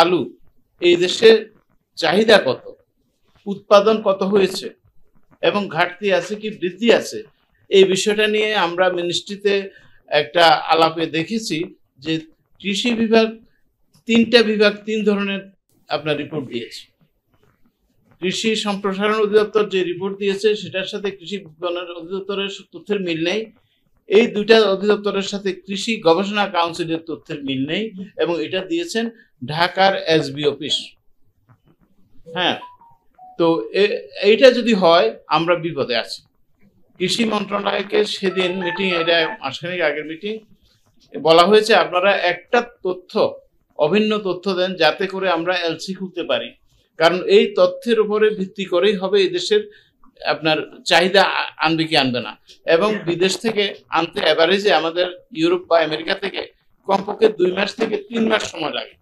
আলু এই দেশের চাহিদা কত, উৎপাদন কত হয়েছে এবং ঘাটতি আছে কি বৃদ্ধি আছে, এই বিষয়টা নিয়ে আমরা মিনিস্ট্রিতে একটা আলাপে দেখেছি যে কৃষি বিভাগ তিনটা বিভাগ তিন ধরনের আপনার রিপোর্ট দিয়েছে। কৃষি সম্প্রসারণ অধিদপ্তর যে রিপোর্ট দিয়েছে সেটার সাথে কৃষি বিপণন অধিদপ্তরের তথ্যের মিল নেই। এই দুইটা অধিদপ্তরের সাথে কৃষি গবেষণা কাউন্সিলের তথ্যের মিল নেই এবং এটা দিয়েছেন ঢাকার এসবি অফিস। হ্যাঁ, তো এইটা যদি হয় আমরা বিপদে আছি। কৃষি মন্ত্রণালয়কে সেদিন মিটিং, এটা মাসখানেক আগের মিটিং, বলা হয়েছে আপনারা একটা তথ্য, অভিন্ন তথ্য দেন যাতে করে আমরা এলসি খুলতে পারি, কারণ এই তথ্যের উপরে ভিত্তি করেই হবে এই দেশের আপনার চাহিদা আনবে কি আনবে না। এবং বিদেশ থেকে আনতে অ্যাভারেজে আমাদের ইউরোপ বা আমেরিকা থেকে কমপক্ষে 2 মাস থেকে 3 মাস সময় লাগে।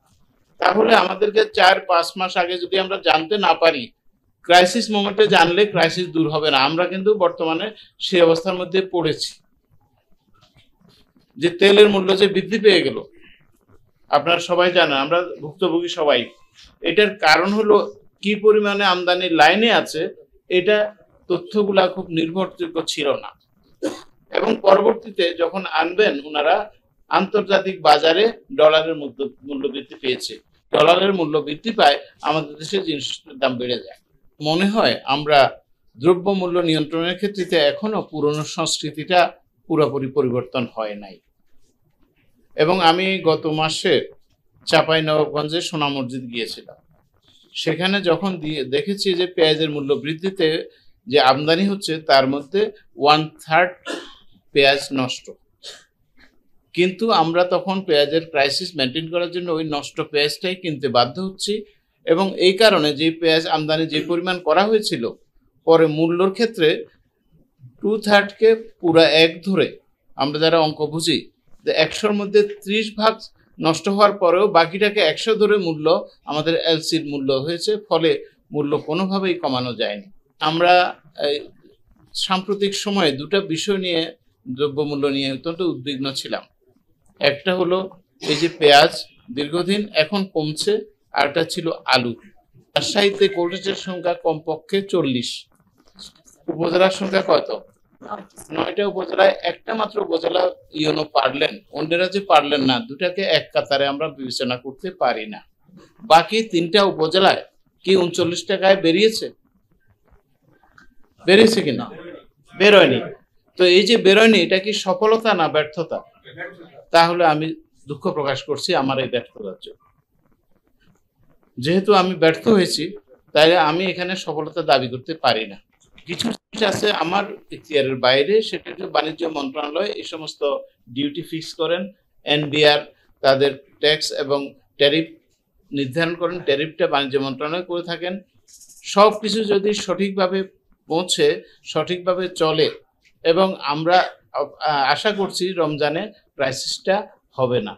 তাহলে আমাদেরকে 4-5 মাস আগে যদি আমরা জানতে না পারি, ক্রাইসিস মোমেন্টে জানলে ক্রাইসিস দূর হবে না। আমরা কিন্তু বর্তমানে সেই অবস্থার মধ্যে পড়েছি যে তেলের মূল্য যে বৃদ্ধি পেয়ে গেল, আপনারা সবাই জানেন, আমরা ভুক্তভোগী সবাই। এটার কারণ হলো কি পরিমাণে আমদানি লাইনে আছে, এটা তথ্যগুলা খুব নির্ভরযোগ্য ছিল না। এবং পরবর্তীতে যখন আনবেন ওনারা, আন্তর্জাতিক বাজারে ডলারের মূল্য বৃদ্ধি পেয়েছে, ডলারের মূল্য বৃদ্ধি পায়, আমাদের দেশে জিনিসের দাম বেড়ে যায়। মনে হয় আমরা দ্রব্যমূল্য নিয়ন্ত্রণের ক্ষেত্রে এখনো পুরনো সংস্কৃতিটা পুরোপুরি পরিবর্তন হয় নাই। এবং আমি গত মাসে চাঁপাইনবাবগঞ্জে সোনা মসজিদ গিয়েছিলাম। সেখানে যখন দেখেছি যে পেঁয়াজের মূল্য বৃদ্ধিতে যে আমদানি হচ্ছে তার মধ্যে 1/3 পেঁয়াজ নষ্ট। কিন্তু আমরা তখন পেঁয়াজের ক্রাইসিস মেনটেন করার জন্য ওই নষ্ট পেঁয়াজটাই কিনতে বাধ্য হচ্ছি। এবং এই কারণে যে পেঁয়াজ আমদানি যে পরিমাণ করা হয়েছিল, পরে মূল্যর ক্ষেত্রে 2/3কে পুরা 1 ধরে আমরা যারা অঙ্ক বুঝি, 100-র মধ্যে 30 ভাগ নষ্ট হওয়ার পরেও বাকিটাকে 100 ধরে মূল্য আমাদের এলসির মূল্য হয়েছে, ফলে মূল্য কোনোভাবেই কমানো যায়নি। আমরা সাম্প্রতিক সময়ে দুটো বিষয় নিয়ে, দ্রব্যমূল্য নিয়ে অত্যন্ত উদ্বিগ্ন ছিলাম। একটা হলো এই যে পেঁয়াজ দীর্ঘদিন এখন কমছে, আরটা ছিল আলু। রাজশাহীতে কোল্ড স্টোরেজের সংখ্যা কমপক্ষে 40, উপজেলার সংখ্যা কত? 9টা উপজেলায় একটা মাত্র উপজেলা ইউনো পারলেন, অন্যরা যে পারলেন না, দুটাকে এক কাতারে আমরা বিবেচনা করতে পারি না। বাকি 3টা উপজেলায় কি 39 টাকায় বেরিয়েছে? বেরিয়েছে কিনা? বেরোয়নি। তো এই যে বেরোয়নি, এটা কি সফলতা না ব্যর্থতা? তাহলে আমি দুঃখ প্রকাশ করছি আমার এই ব্যর্থতার জন্য। যেহেতু আমি ব্যর্থ হয়েছি, তাই আমি এখানে সফলতা দাবি করতে পারি না। কিছু জিনিস আছে আমার ইখতিয়ারের বাইরে, সেটা হচ্ছে বাণিজ্য মন্ত্রণালয় এই সমস্ত ডিউটি ফিক্স করেন, এনবিআর তাদের ট্যাক্স এবং ট্যারিফ নির্ধারণ করেন, ট্যারিফটা বাণিজ্য মন্ত্রণালয় করে থাকেন। সব কিছু যদি সঠিকভাবে পৌঁছে, সঠিকভাবে চলে, এবং আমরা আশা করছি রমজানে ক্রাইসিসটা হবে না।